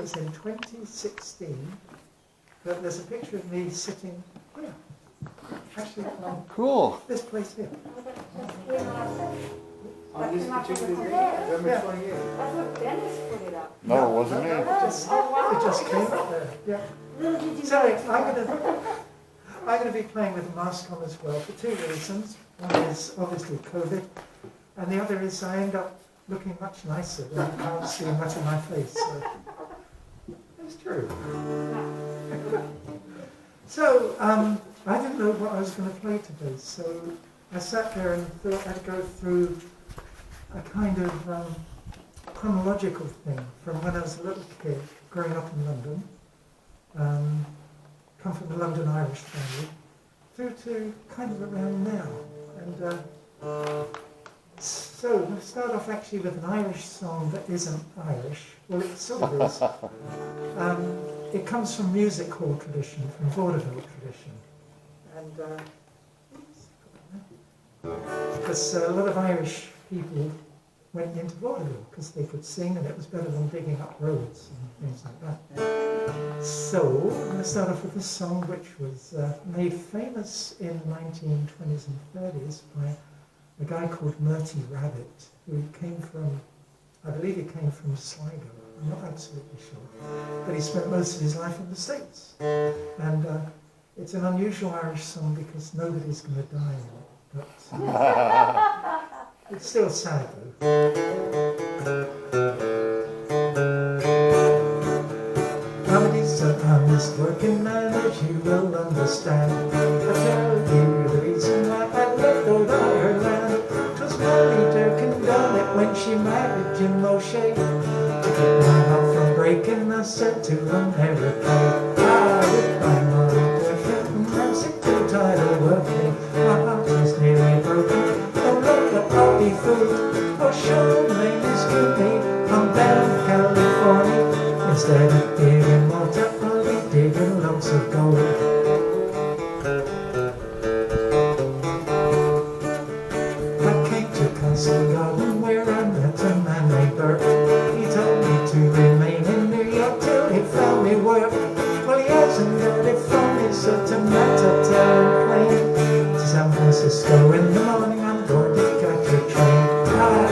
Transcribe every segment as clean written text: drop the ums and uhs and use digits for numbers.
was in 2016, but there's a picture of me sitting here. Actually, cool. This place here. On this particular day, November 28th. That's what Dennis put it up. No, it wasn't me. It just came up there. Yeah. So I'm going to be playing with a mask on as well for two reasons. One is obviously COVID, and the other is I end up looking much nicer when you can't see much of my face. So. It's true. So I didn't know what I was going to play today, so I sat there and thought I'd go through a kind of chronological thing from when I was a little kid, growing up in London, come from a London Irish family, through to kind of around now. And so we'll start off actually with an Irish song that isn't Irish. Well, it sort of is. It comes from music hall tradition, from vaudeville tradition. And because a lot of Irish people went into vaudeville because they could sing and it was better than digging up roads and things like that. So I'm going to start off with this song which was made famous in the 1920s and 30s by a guy called Murty Rabbit, who came from, I believe he came from Sligo, I'm not absolutely sure, but he spent most of his life in the States. And it's an unusual Irish song because nobody's going to die in it, but it's still sad though. Comedy's an honest working man, as you will understand. I tell you the reason why I left old Ireland. 'Twas Molly Durkin done it when she married Jim O'Shea. To keep my heart from breaking, I said to them never play. Goodbye Molly Durkin, I'm sick and tired of working. My heart is nearly broken, don't look at I'll be fooled. Oh sure, my name is Goody, I'm down in California. Instead of digging water, I'll be digging lumps of gold. I came to Castle Garden where I met a man named Bert. He told me to remain in New York till he found me work. Well, he hasn't got it for me, so tonight I tell him plain. To San Francisco in the morning, I'm going to catch a train.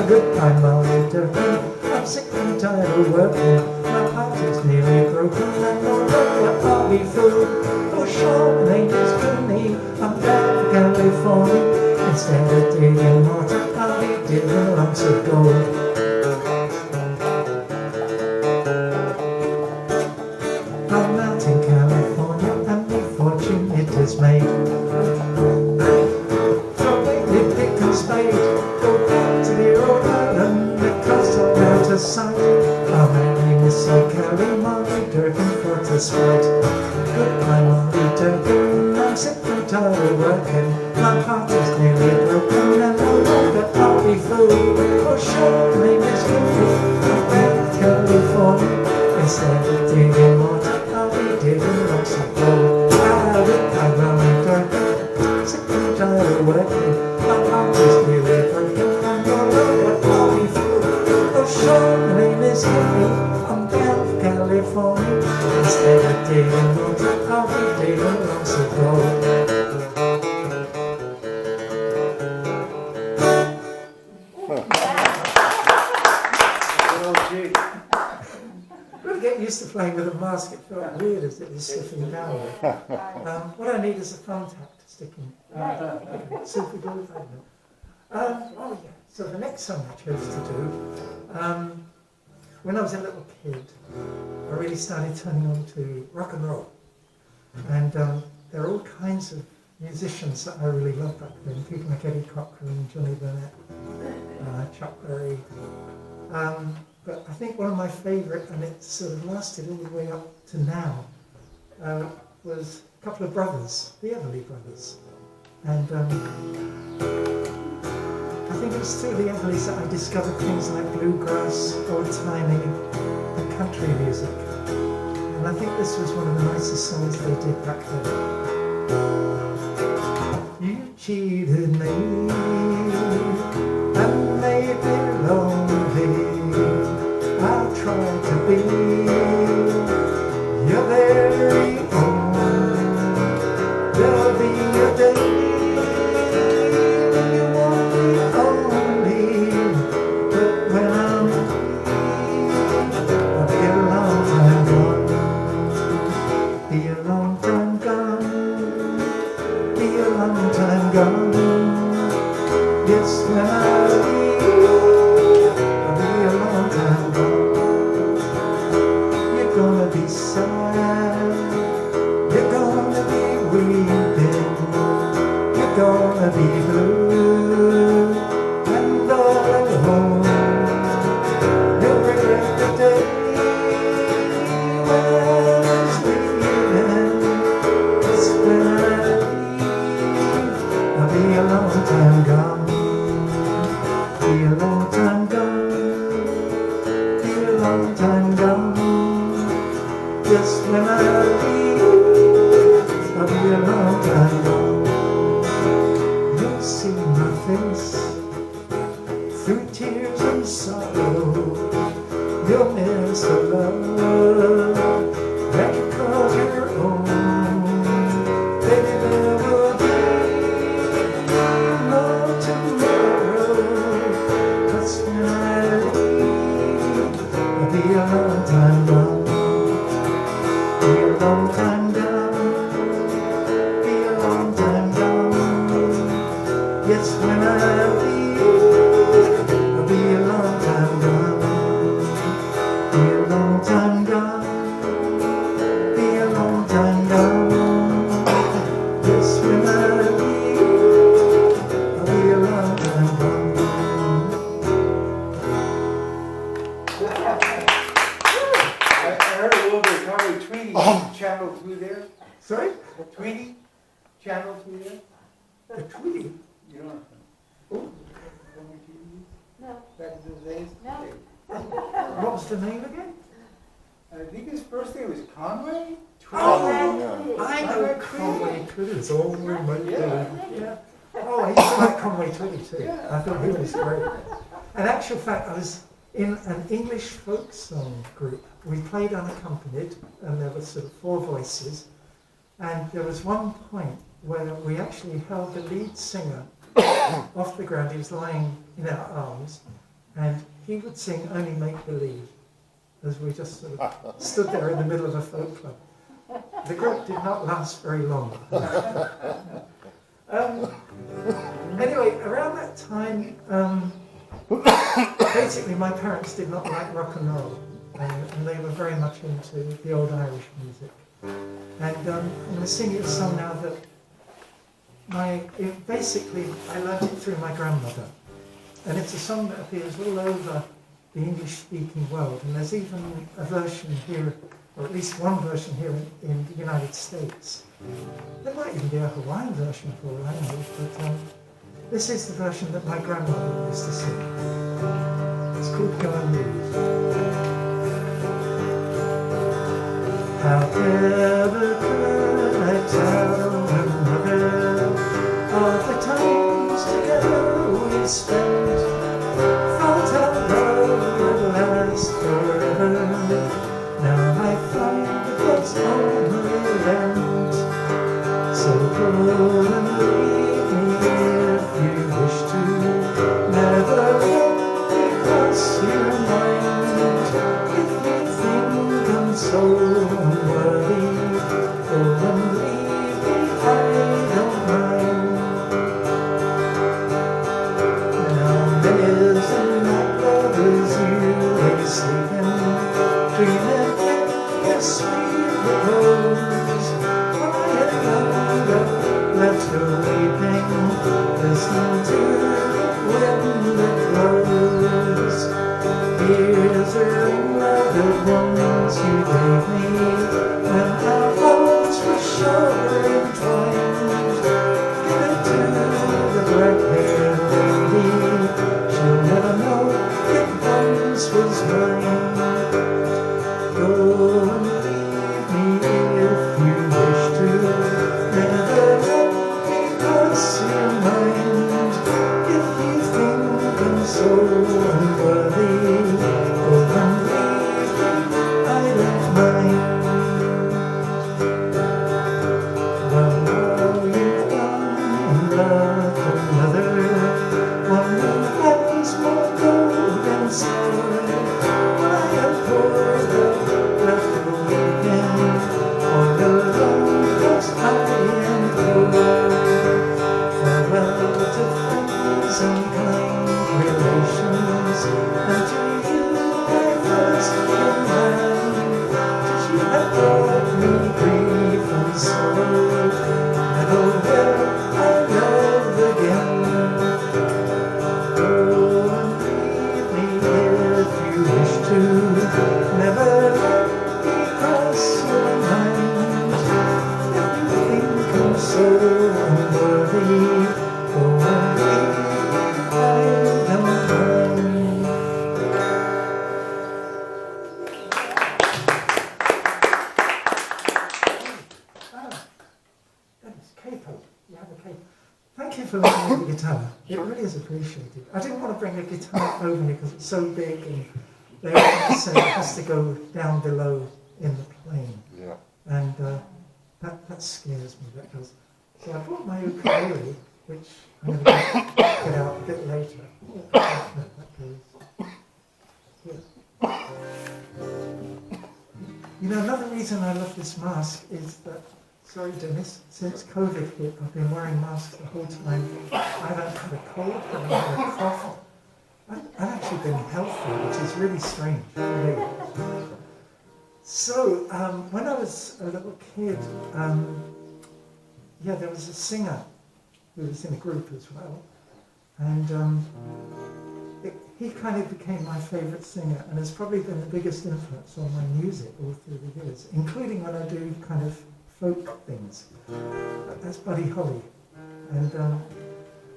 Goodbye, Molly Durkin, I'm sick and tired of working. My heart is nearly broken, and no longer I'll be fooled. Oh, sure, my name is Cooney, I'm down for California. Instead of digging water, I'll be digging lumps of gold. I'm out in California, and my fortune it is made. From Whately, pick and spade, go back to the old island, the coast of out of sight. I'll marry Miss O'Kelly, Molly Durkin for to spite. Goodbye, Molly Durkin, I'm sick and tired of working. My heart is nearly broken, and no longer I'll be fooled. Oh, sure, my name is Goody, I'm back in California. Instead of digging water, I'll be digging lots of gold. Goodbye, Molly Durkin, sick and tired of working. My heart is nearly broken, and no longer I'll be fooled. Oh, sure, my name is Goody, I'm down for California. Instead of digging water, I'll be digging lots of gold. Get used to playing with a mask. It felt weird as it was slipping down. What I need is a thumbtack to stick in. Super glue, I don't know. Oh yeah. So the next song I chose to do, when I was a little kid, I really started turning on to rock and roll, and there are all kinds of musicians that I really loved back then. People like Eddie Cochran, Johnny Burnett, Chuck Berry. But I think one of my favourite, and it sort of lasted all the way up to now, was a couple of brothers, the Everly Brothers. And I think it was through the Everlys that I discovered things like bluegrass, old timing, and country music. And I think this was one of the nicest songs they did back then. You cheated me and made me lonely. I tried to be gonna be sad, you're gonna be weeping, you're gonna be blue and all alone. You'll regret the day when I was leaving. It's when I leave, I'll be a long time gone, be a long time gone, be a long time gone. Just when I leave, I'll be a long time gone. You'll see my face through tears and sorrow. You'll miss the love that you call your own. Baby, there will be no tomorrow. 'Cause when I leave, I'll be a long time gone, be a long time gone, be a long time gone. Yes, when I leave, I'll be a long time gone, be a long time gone, be a long time gone. Yes, when I leave, I'll be a long time gone. I heard a little bit of Conway Tweedy channel through there. Sorry? Tweedy channel through there. The Tweety? You know. Oh. Conway Tweedy? No. Back in those days? No. What was the name again? I think his first name was Conway? Oh, yeah. I know Conway Twitty. It's all in my Yeah. Yeah. Oh, I used to like Conway Twitty too. Yeah. I thought he was great. In actual fact, I was in an English folk song group. We played unaccompanied, and there were sort of four voices. And there was one point where we actually held the lead singer off the ground. He was lying in our arms, and he would sing Only Make Believe, as we just sort of stood there in the middle of a folk club. The group did not last very long. Anyway, around that time, basically my parents did not like rock and roll, and they were very much into the old Irish music. And I'm going to sing you a song now that basically I learned it through my grandmother. And it's a song that appears all over the English-speaking world, and there's even a version here, or at least one version here in the United States. There might even be a Hawaiian version for all I know, but this is the version that my grandmother used to sing. It's called Go and Leave. However could I tell her mother all the times together we spent? Thought our love would last forever. Now I find it was only lent. So go and leave me if you wish to. Never let me cross your mind. If you think I'm so unworthy, go and leave me, I don't mind. Now there's a night lovers you lay sleeping, dreaming in your sweet repose. Quiet longer, left her weeping, listen to the wind that blows. Here's a ring of the ones you gave me when our hearts were sure entwined. Give it to the black-haired lady, she'll never know it once was mine. Go and leave me if you wish to. Never let me cross your mind. If you think I'm so unworthy, go and leave me, I don't mind. for lending me the guitar. It really is appreciated. I didn't want to bring a guitar over here because it's so big, and they often say it has to go down below in the plane. Yeah. And that scares me, that does. So I brought my ukulele, which I'm going to get out a bit later. That goes here. You know, another reason I love this mask is that, sorry Dennis, since COVID hit, I've been wearing masks the whole time. I haven't had a cold, I haven't had a cough. I've actually been healthy, which is really strange for me. So, when I was a little kid, there was a singer who was in a group as well, and he kind of became my favourite singer, and has probably been the biggest influence on my music all through the years, including when I do kind of folk things. That's Buddy Holly. And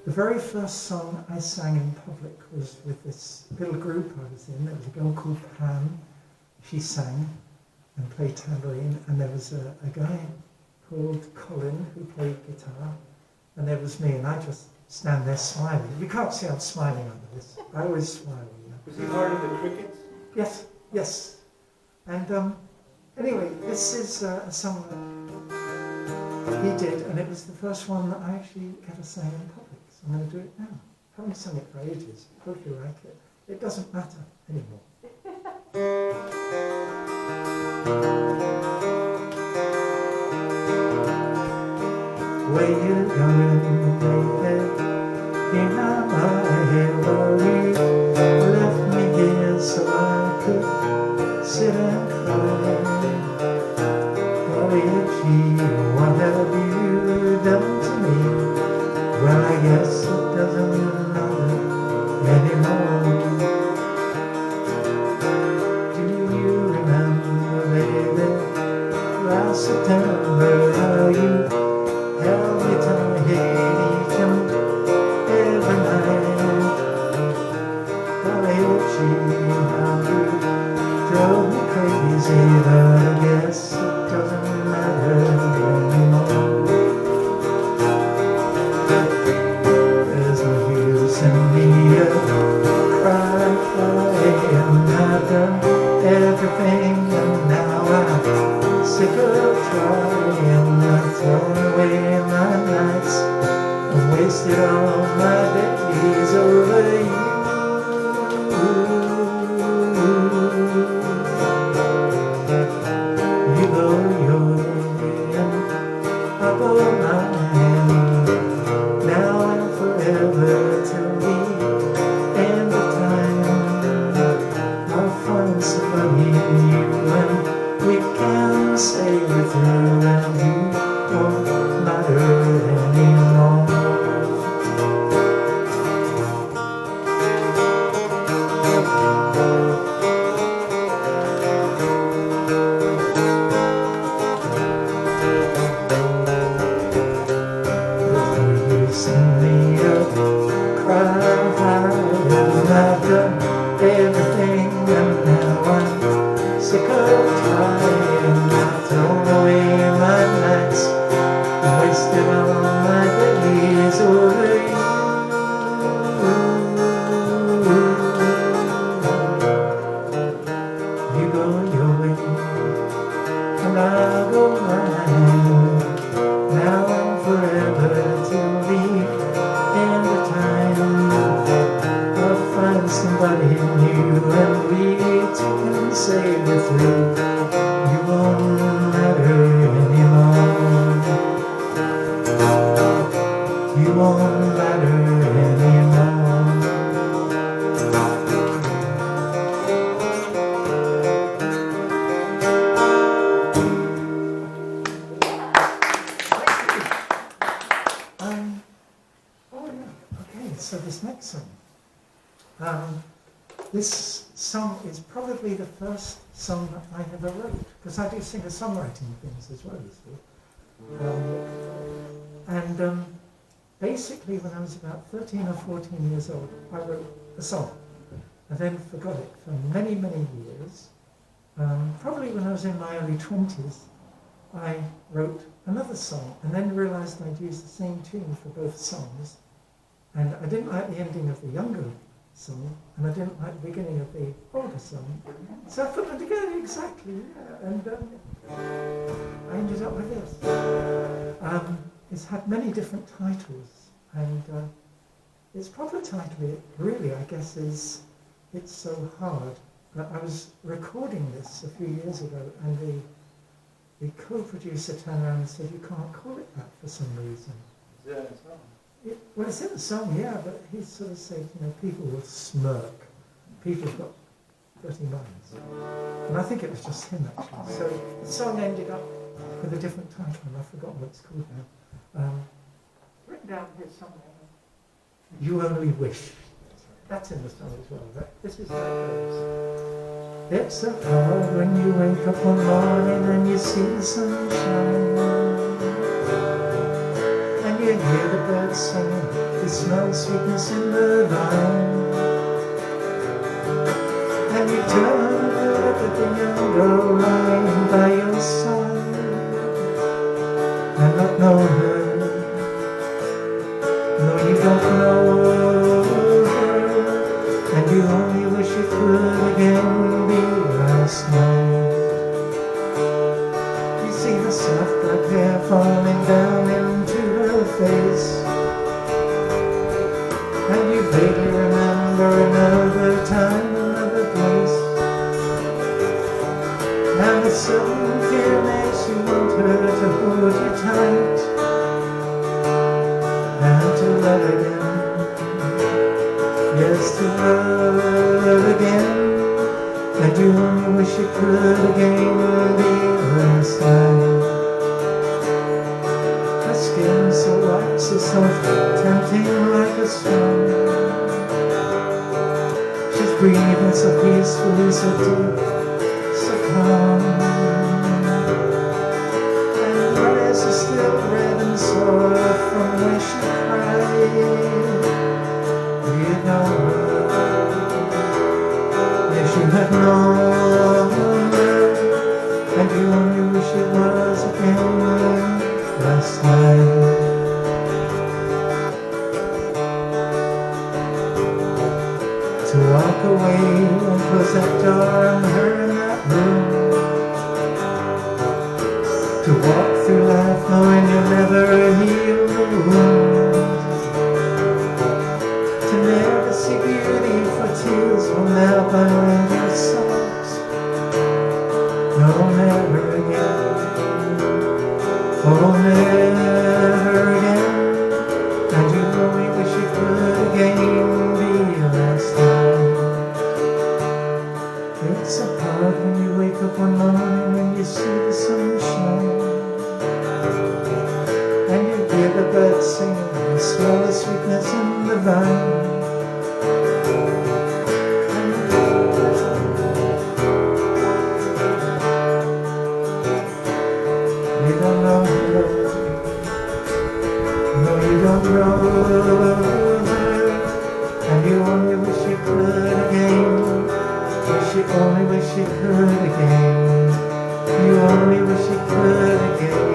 the very first song I sang in public was with this little group I was in. There was a girl called Pam. She sang and played tambourine, and there was a guy called Colin who played guitar, and there was me, and I just stand there smiling. You can't see I'm smiling under this. I always smile. You know. Was he part of the Crickets? Yes, yes. And anyway, this is a song that he did, and it was the first one that I actually ever sang in public, so I'm going to do it now. I haven't sung it for ages. Hope you like it. It doesn't matter anymore. Where you going, baby? In my Hawai'i, left me here so I could sit and cry. Hawai'i, what have you done to me? Well, I guess it doesn't matter anymore. Do you remember, baby, last September, how you held me tight each and every night? Hawai'i, how you drove me crazy, but I guess it doesn't matter anymore. There's no use in me to cry, and I've done everything, and now I'm sick of trying. I've thrown away my nights and wasted all my days over you. You go your way and I go mine, now and forever till the end of time. I'll find somebody new and we can say we're through, and you won't matter anymore. Everything, and now I'm sick of trying. I've thrown away my nights and wasted all my days over you. You go your way and I'll go mine, now and forever till the end of time. I'll find somebody new and we can say we're through. You won't matter anymore. You won't matter anymore. Okay, so this next song. This song is probably the first song that I ever wrote, because I do singer-songwriting things as well, you see. Basically when I was about 13 or 14 years old, I wrote a song, and then forgot it for many, many years. Probably when I was in my early 20s, I wrote another song, and then realised I'd use the same tune for both songs, And I didn't like the ending of the younger song, and I didn't like the beginning of the older song. So I put them together exactly, yeah, and I ended up with this. It's had many different titles, and its proper title, really, I guess, is It's So Hard. But I was recording this a few years ago, and the co-producer turned around and said, you can't call it that for some reason. Yeah, it's not. Well, it's in the song, yeah, but he sort of said, people will smirk. People have got dirty minds. And I think it was just him, actually. So the song ended up with a different title, and I've forgotten what it's called now. Written down here somewhere. You Only Wish. That's in the song as well, right? This is how it goes. It's so hard when you wake up one morning and you see the sunshine. You hear the birds singing, you smell sweetness in the vine. And you turn to look at the young girl lying by your side, and not know her. No, you don't know her, and you only wish it could again be last night. You see her soft black hair falling down into her face, and you vaguely remember another time, another place. And a sudden fear makes you want her to hold you tight and to love again. Yes, to love again. And you only wish you could again be last night. Her skin so white, so soft, tempting like a swan. She's breathing so peacefully, so deep, so calm. And her eyes are still red and sore from where she cried. You know, if you had known her, and you only wish it was again last night. To walk away and close that door on her in that room. To walk through life knowing you'll never heal the wound. To never see beauty, for tears will never end your sight. No, never again. Oh, never again. And you only wish you could again be last time. It's so hard when you wake up one morning and you see the sunshine, and you hear the birds singing and smell the sweetness in the vine. You don't know her, no, you don't know her, and you only wish you could again. Wish you only wish you could again. You only wish you could again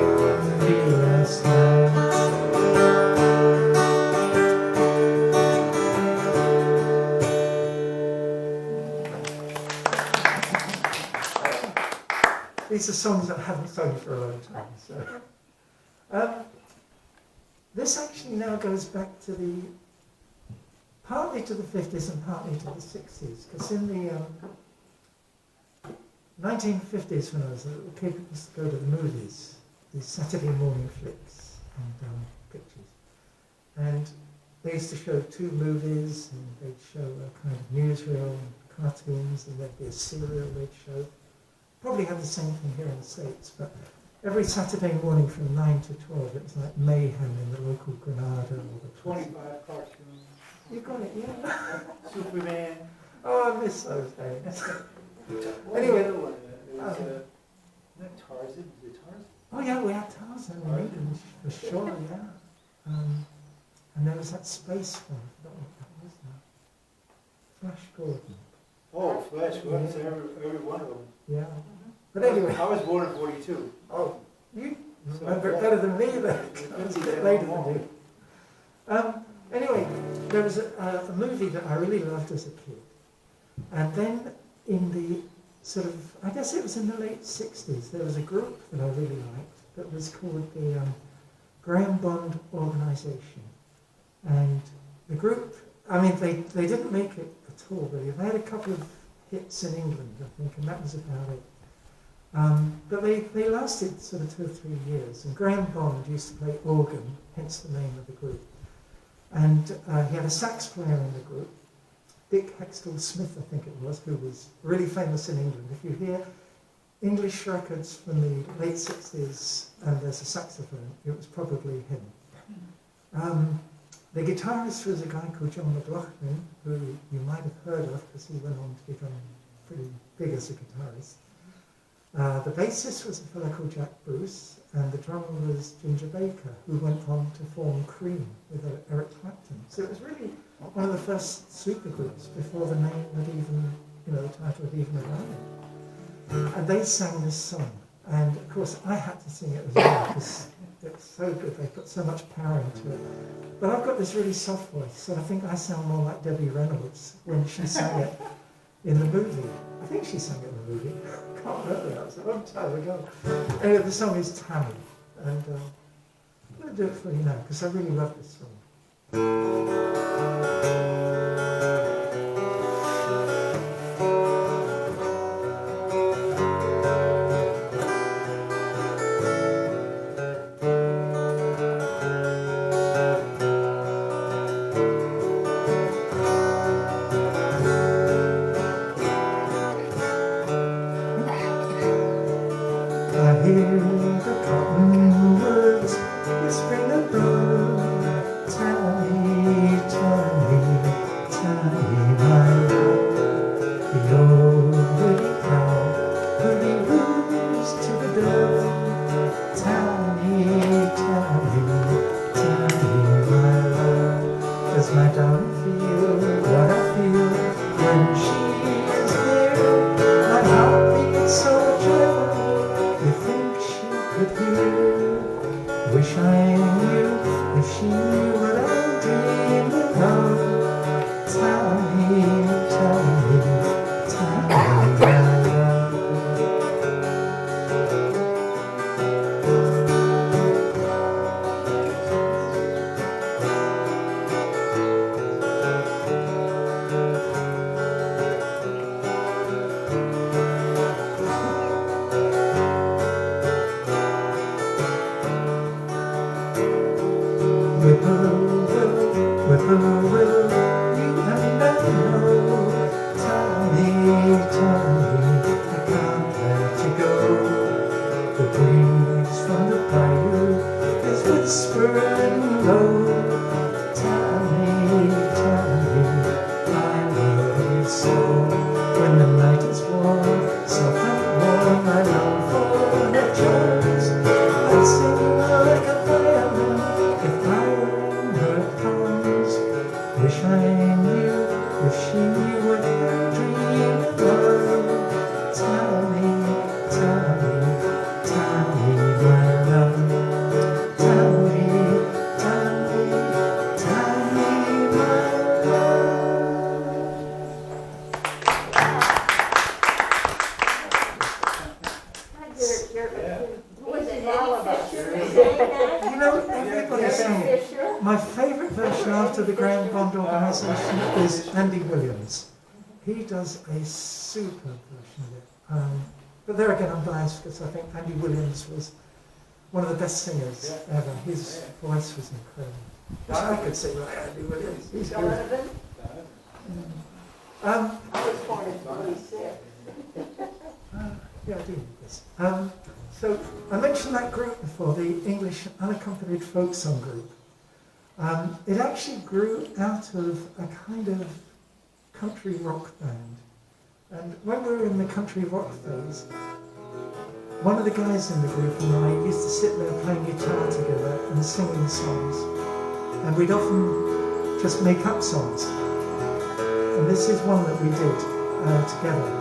be last night. These are songs that I haven't sung for a long time. So, this actually now goes back to partly to the 50s and partly to the 60s, because in the 1950s, when I was a little kid, I used to go to the movies, these Saturday morning flicks and pictures. And they used to show two movies, and they'd show a kind of newsreel and cartoons, and there'd be a serial they'd show. Probably have the same thing here in the States, but every Saturday morning from 9 to 12, it was like mayhem in the local Granada or the 25 cartoons. You got it, yeah. Superman. Oh, I miss those days. Anyway, Anyway, not Tarzan. Is it Tarzan? oh yeah, we had Tarzan in England, for sure, yeah. And there was that space one, I forgot what that was now. Flash Gordon. Oh, Flash. What's every one of them? Yeah. But anyway. I was born in 42. Oh, you remember it better than me then. I was a bit later than you. Anyway, there was a movie that I really loved as a kid. And then in the sort of, I guess it was in the late 60s, there was a group that I really liked that was called the Graham Bond Organisation. And the group, I mean, they didn't make it at all, really. They had a couple of hits in England, I think, and that was about it. But they lasted sort of 2 or 3 years. And Graham Bond used to play organ, hence the name of the group. And he had a sax player in the group, Dick Hextall Smith, I think it was, who was really famous in England. If you hear English records from the late 60s and there's a saxophone, it was probably him. The guitarist was a guy called John McLaughlin, who you might have heard of because he went on to become pretty big as a guitarist. The bassist was a fellow called Jack Bruce, and the drummer was Ginger Baker, who went on to form Cream with Eric Clapton. So it was really one of the first supergroups before the name had even, the title had even arrived. And they sang this song, and of course I had to sing it as well because it's so good. They put so much power into it. But I've got this really soft voice, so I think I sound more like Debbie Reynolds when she sang it in the movie. I think she sang it in the movie. I can't remember, that was a long time ago. Anyway, the song is Tammy, and I'm going to do it for you now because I really love this song. My favourite version after the Graham Bond Organisation is Andy Williams. He does a superb version of it. But there again, I'm biased because I think Andy Williams was one of the best singers ever. His voice was incredible. I could sing like Andy Williams. He's good. I was born in 46. Yeah, I do need this. So I mentioned that group before, the English unaccompanied folk song group. It actually grew out of a kind of country rock band. And when we were in the country rock phase, one of the guys in the group and I used to sit there playing guitar together and singing songs. And we'd often just make up songs. And this is one that we did together.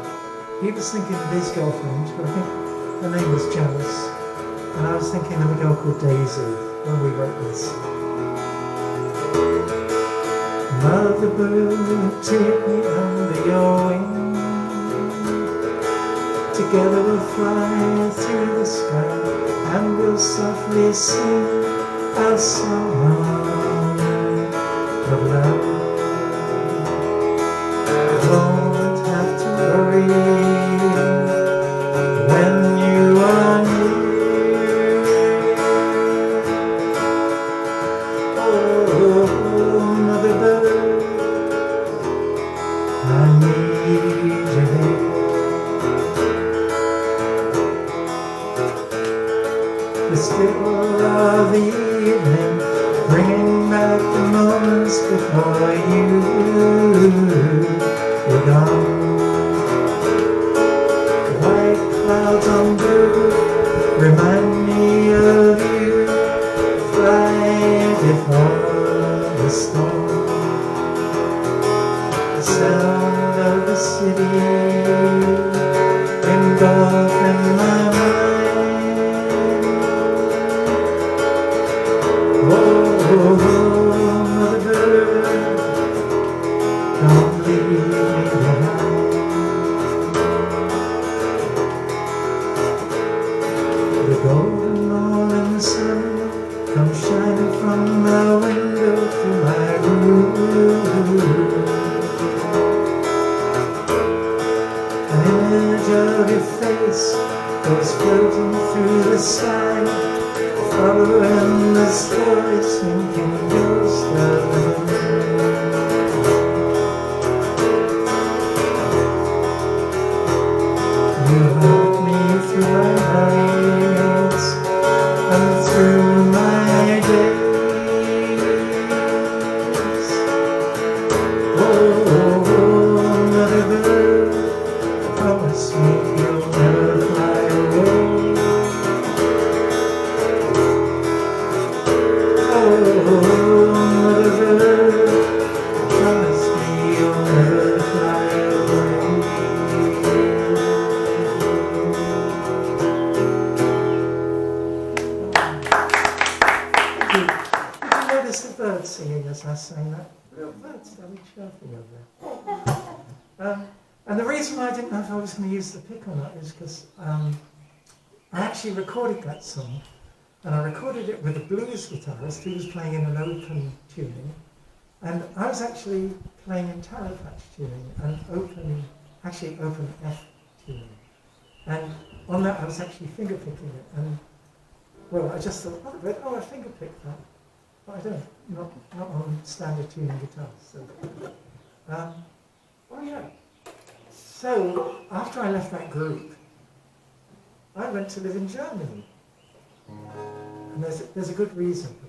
He was thinking of his girlfriend, who I think her name was Janice. And I was thinking of a girl called Daisy when we wrote this. Mother bird, take me under your wing. Together we'll fly through the sky, and we'll softly sing our song of love. Don't have to worry when you are near. Oh, mother bird, I need you here. The still of the evening, bringing back the moments before you were gone. White clouds on blue remind me of you. Fly before the storm. The sound of the city engulfing my mind. Oh, mother bird, don't leave me behind. The golden morning sun comes shining from my window to my room. An image of your face goes floating through the sky, following the story, sinking ghost of the moon. You help me through my nights and through my days. Oh, mother bird, promise me you'll never fly away. Oh, mother bird, promise me you'll never fly away. Did you notice the birds singing as I sang that? Real birds, very chirping over there. And the reason why I didn't know if I was going to use the pick or not is because I actually recorded that song. And I recorded it with a blues guitarist who was playing in an open tuning. And I was actually playing in tarot patch tuning and open F tuning. And on that I was actually finger picking it. And well, I just thought, I finger picked that. But I don't, not on standard tuning guitars. So, So after I left that group, I went to live in Germany. And there's a good reason for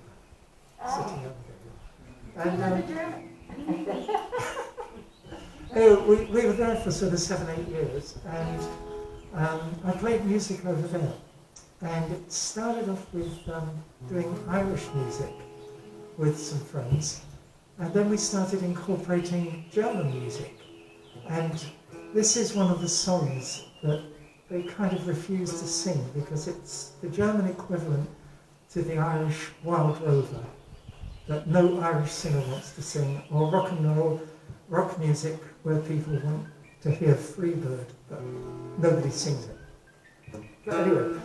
that, sitting over there. And we were there for sort of 7-8 years, and I played music over there. And it started off with doing Irish music with some friends, and then we started incorporating German music. And this is one of the songs that they kind of refuse to sing because it's the German equivalent to the Irish Wild Rover that no Irish singer wants to sing, or rock and roll, rock music where people want to hear Freebird, but nobody sings it. But anyway,